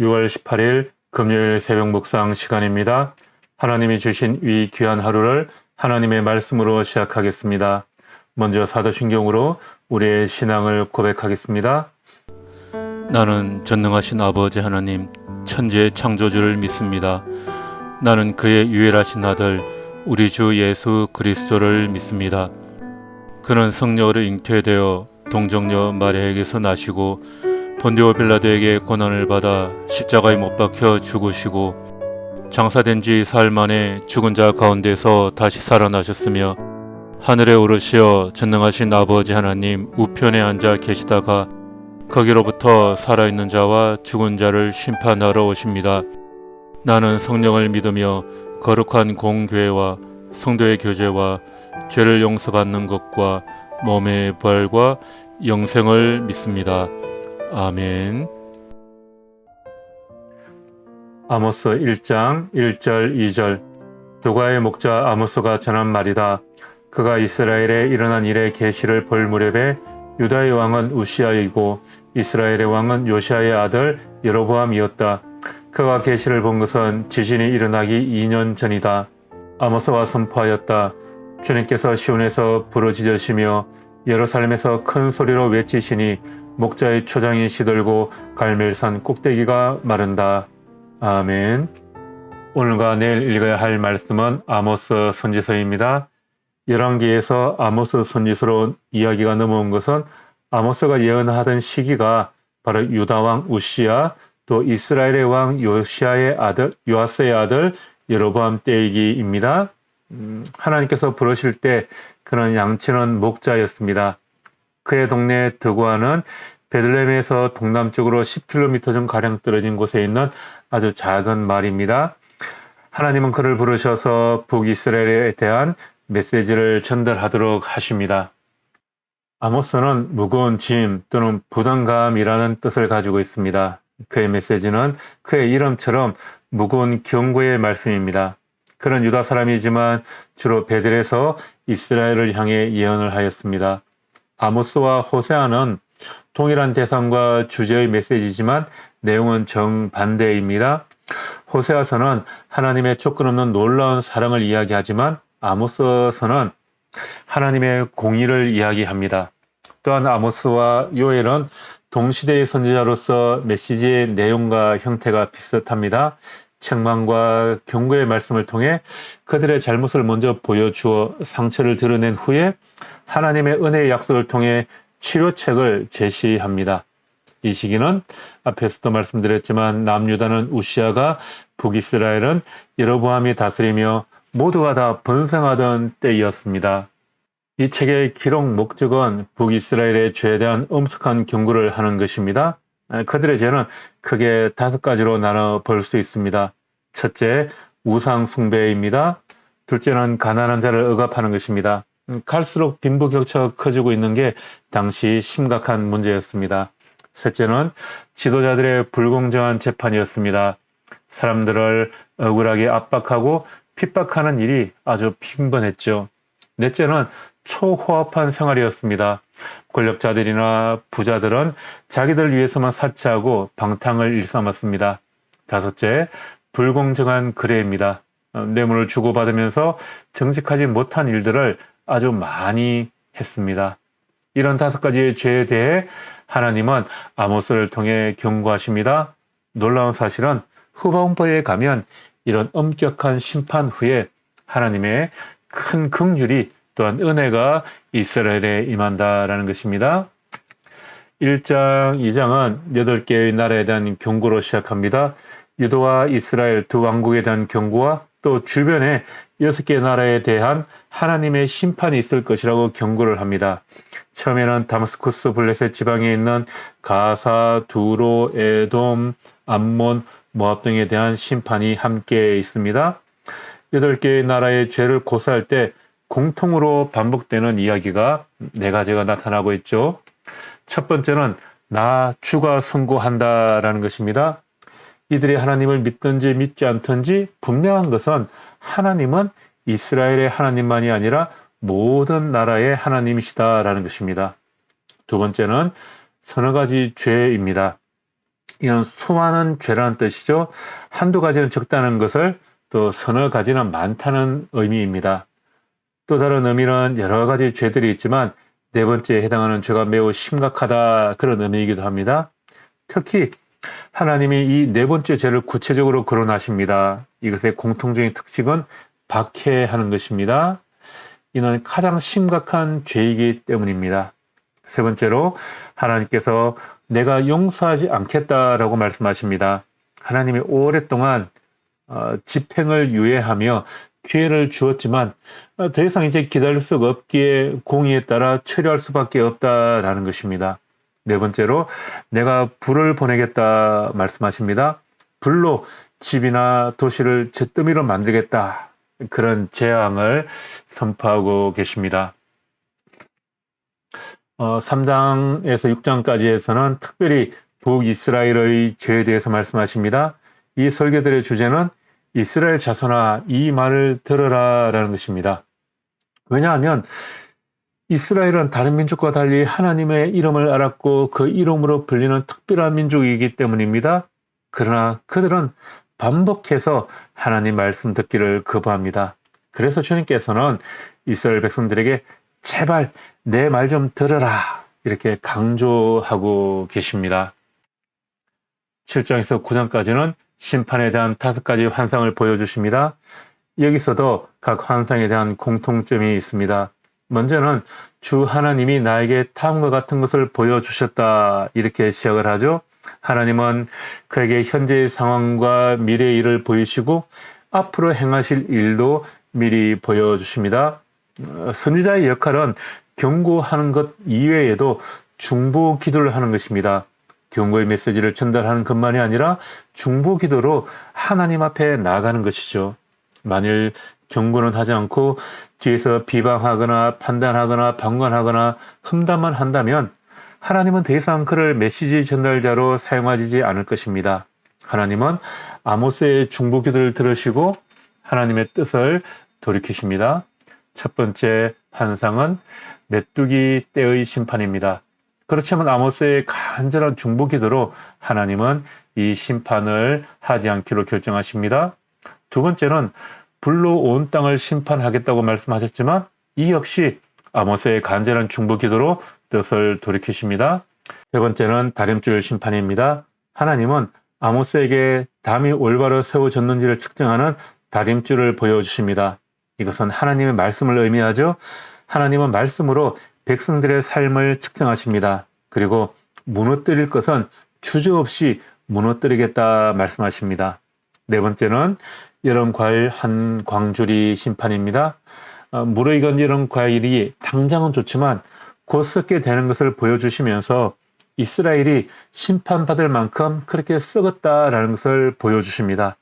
6월 18일 금요일 새벽 묵상 시간입니다. 하나님이 주신 이 귀한 하루를 하나님의 말씀으로 시작하겠습니다. 먼저 사도신경으로 우리의 신앙을 고백하겠습니다. 나는 전능하신 아버지 하나님, 천지의 창조주를 믿습니다. 나는 그의 유일하신 아들, 우리 주 예수 그리스도를 믿습니다. 그는 성령으로 잉태되어 동정녀 마리아에게서 나시고 본디오 빌라도에게 고난을 받아 십자가에 못 박혀 죽으시고 장사된 지 사흘 만에 죽은 자 가운데서 다시 살아나셨으며 하늘에 오르시어 전능하신 아버지 하나님 우편에 앉아 계시다가 거기로부터 살아있는 자와 죽은 자를 심판하러 오십니다. 나는 성령을 믿으며 거룩한 공교회와 성도의 교제와 죄를 용서받는 것과 몸의 부활과 영생을 믿습니다. 아멘. 아모스 1장 1절 2절 누가의 목자 아모스가 전한 말이다. 그가 이스라엘에 일어난 일의 계시를 볼 무렵에 유다의 왕은 우시아이고 이스라엘의 왕은 요시아의 아들 여로보암이었다. 그가 계시를 본 것은 지진이 일어나기 2년 전이다. 아모스가 선포하였다. 주님께서 시온에서 부르짖으시며 예루살렘에서 큰 소리로 외치시니 목자의 초장이 시들고 갈멜산 꼭대기가 마른다. 아멘. 오늘과 내일 읽어야 할 말씀은 아모스 선지서입니다. 열왕기에서 아모스 선지서로 이야기가 넘어온 것은 아모스가 예언하던 시기가 바로 유다왕 우시아 또 이스라엘의 왕 요아스의 아들 여로보암 때이기입니다. 하나님께서 부르실 때 그는 양치는 목자였습니다. 그의 동네 드고아는 베들레헴에서 동남쪽으로 10km 정가량 떨어진 곳에 있는 아주 작은 마을입니다. 하나님은 그를 부르셔서 북이스라엘에 대한 메시지를 전달하도록 하십니다. 아모스는 무거운 짐 또는 부담감이라는 뜻을 가지고 있습니다. 그의 메시지는 그의 이름처럼 무거운 경고의 말씀입니다. 그는 유다 사람이지만 주로 베들에서 이스라엘을 향해 예언을 하였습니다. 아모스와 호세아는 동일한 대상과 주제의 메시지지만 내용은 정반대입니다. 호세아서는 하나님의 조건 없는 놀라운 사랑을 이야기하지만 아모스서는 하나님의 공의를 이야기합니다. 또한 아모스와 요엘은 동시대의 선지자로서 메시지의 내용과 형태가 비슷합니다. 책망과 경고의 말씀을 통해 그들의 잘못을 먼저 보여주어 상처를 드러낸 후에 하나님의 은혜의 약속을 통해 치료책을 제시합니다. 이 시기는 앞에서도 말씀드렸지만 남유다는 우시아가 북이스라엘은 여로보암이 다스리며 모두가 다 번성하던 때였습니다. 이 책의 기록 목적은 북이스라엘의 죄에 대한 엄숙한 경고를 하는 것입니다. 그들의 죄는 크게 5가지로 나눠 볼 수 있습니다. 첫째, 우상 숭배입니다. 둘째는 가난한 자를 억압하는 것입니다. 갈수록 빈부격차가 커지고 있는 게 당시 심각한 문제였습니다. 셋째는 지도자들의 불공정한 재판이었습니다. 사람들을 억울하게 압박하고 핍박하는 일이 아주 빈번했죠. 넷째는 초호합한 생활이었습니다. 권력자들이나 부자들은 자기들 위해서만 사치하고 방탕을 일삼았습니다. 다섯째, 불공정한 거래입니다. 뇌물을 주고받으면서 정직하지 못한 일들을 아주 많이 했습니다. 이런 5가지의 죄에 대해 하나님은 아모스를 통해 경고하십니다. 놀라운 사실은 후반부에 가면 이런 엄격한 심판 후에 하나님의 큰 긍휼이 또한 은혜가 이스라엘에 임한다라는 것입니다. 1장, 2장은 8개의 나라에 대한 경고로 시작합니다. 유다와 이스라엘 두 왕국에 대한 경고와 또 주변에 6개의 나라에 대한 하나님의 심판이 있을 것이라고 경고를 합니다. 처음에는 다마스쿠스 블레셋 지방에 있는 가사, 두로, 에돔, 암몬, 모압 등에 대한 심판이 함께 있습니다. 8개의 나라의 죄를 고사할 때 공통으로 반복되는 이야기가 4가지가 나타나고 있죠. 첫 번째는 나 주가 선고한다라는 것입니다. 이들이 하나님을 믿든지 믿지 않든지 분명한 것은 하나님은 이스라엘의 하나님만이 아니라 모든 나라의 하나님이시다라는 것입니다. 두 번째는 서너 가지 죄입니다. 이런 수많은 죄라는 뜻이죠. 한두 가지는 적다는 것을 또 서너 가지는 많다는 의미입니다. 또 다른 의미는 여러 가지 죄들이 있지만 네 번째에 해당하는 죄가 매우 심각하다, 그런 의미이기도 합니다. 특히 하나님이 이 네 번째 죄를 구체적으로 거론하십니다. 이것의 공통적인 특징은 박해하는 것입니다. 이는 가장 심각한 죄이기 때문입니다. 세 번째로 하나님께서 내가 용서하지 않겠다라고 말씀하십니다. 하나님이 오랫동안 집행을 유예하며 기회를 주었지만 더 이상 이제 기다릴 수가 없기에 공의에 따라 처리할 수밖에 없다라는 것입니다. 네 번째로 내가 불을 보내겠다 말씀하십니다. 불로 집이나 도시를 잿더미로 만들겠다, 그런 재앙을 선포하고 계십니다. 3장에서 6장까지에서는 특별히 북이스라엘의 죄에 대해서 말씀하십니다. 이 설교들의 주제는 이스라엘 자손아 이 말을 들어라 라는 것입니다. 왜냐하면 이스라엘은 다른 민족과 달리 하나님의 이름을 알았고 그 이름으로 불리는 특별한 민족이기 때문입니다. 그러나 그들은 반복해서 하나님 말씀 듣기를 거부합니다. 그래서 주님께서는 이스라엘 백성들에게 제발 내 말 좀 들어라, 이렇게 강조하고 계십니다. 7장에서 9장까지는 심판에 대한 5가지 환상을 보여주십니다. 여기서도 각 환상에 대한 공통점이 있습니다. 먼저는 주 하나님이 나에게 다음과 같은 것을 보여주셨다, 이렇게 시작을 하죠. 하나님은 그에게 현재의 상황과 미래의 일을 보이시고 앞으로 행하실 일도 미리 보여주십니다. 선지자의 역할은 경고하는 것 이외에도 중보 기도를 하는 것입니다. 경고의 메시지를 전달하는 것만이 아니라 중보 기도로 하나님 앞에 나아가는 것이죠. 만일 경고는 하지 않고 뒤에서 비방하거나 판단하거나 방관하거나 험담만 한다면 하나님은 더 이상 그를 메시지 전달자로 사용하지 않을 것입니다. 하나님은 아모스의 중보 기도를 들으시고 하나님의 뜻을 돌이키십니다. 첫 번째 환상은 메뚜기 떼의 심판입니다. 그렇지만 아모스의 간절한 중보 기도로 하나님은 이 심판을 하지 않기로 결정하십니다. 두 번째는 불로 온 땅을 심판하겠다고 말씀하셨지만 이 역시 아모스의 간절한 중보 기도로 뜻을 돌이키십니다. 세 번째는 다림줄 심판입니다. 하나님은 아모스에게 담이 올바로 세워졌는지를 측정하는 다림줄을 보여주십니다. 이것은 하나님의 말씀을 의미하죠. 하나님은 말씀으로 백성들의 삶을 측정하십니다. 그리고 무너뜨릴 것은 주저없이 무너뜨리겠다 말씀하십니다. 네 번째는 여름 과일 한 광주리 심판입니다. 무르익은 여름 과일이 당장은 좋지만 곧 썩게 되는 것을 보여주시면서 이스라엘이 심판받을 만큼 그렇게 썩었다라는 것을 보여주십니다.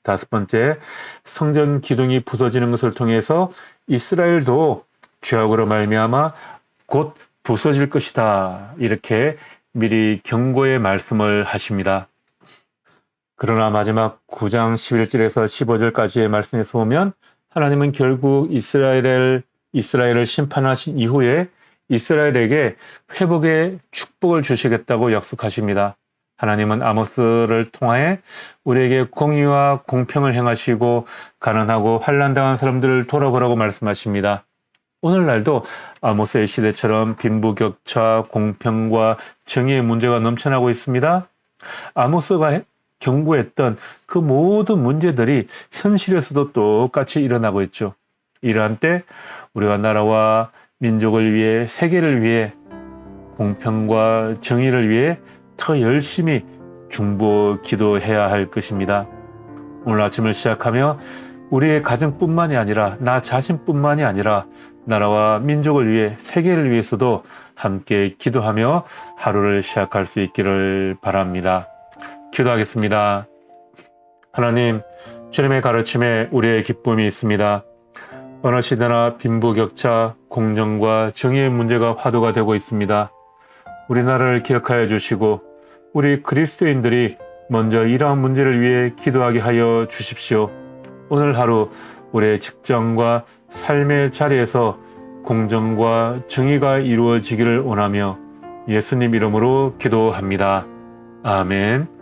다섯 번째, 성전 기둥이 부서지는 것을 통해서 이스라엘도 죄악으로 말미암아 곧 부서질 것이다, 이렇게 미리 경고의 말씀을 하십니다. 그러나 마지막 9장 11절에서 15절까지의 말씀에서 보면 하나님은 결국 이스라엘을 심판하신 이후에 이스라엘에게 회복의 축복을 주시겠다고 약속하십니다. 하나님은 아모스를 통하여 우리에게 공의와 공평을 행하시고 가난하고 환난당한 사람들을 돌아보라고 말씀하십니다. 오늘날도 아모스의 시대처럼 빈부격차, 공평과 정의의 문제가 넘쳐나고 있습니다. 아모스가 경고했던 그 모든 문제들이 현실에서도 똑같이 일어나고 있죠. 이러한 때 우리가 나라와 민족을 위해, 세계를 위해, 공평과 정의를 위해 더 열심히 중보 기도해야 할 것입니다. 오늘 아침을 시작하며 우리의 가정뿐만이 아니라 나 자신뿐만이 아니라 나라와 민족을 위해, 세계를 위해서도 함께 기도하며 하루를 시작할 수 있기를 바랍니다. 기도하겠습니다. 하나님, 주님의 가르침에 우리의 기쁨이 있습니다. 어느 시대나 빈부격차, 공정과 정의의 문제가 화두가 되고 있습니다. 우리나라를 기억하여 주시고 우리 그리스도인들이 먼저 이러한 문제를 위해 기도하게 하여 주십시오. 오늘 하루 우리의 직장과 삶의 자리에서 공정과 정의가 이루어지기를 원하며 예수님 이름으로 기도합니다. 아멘.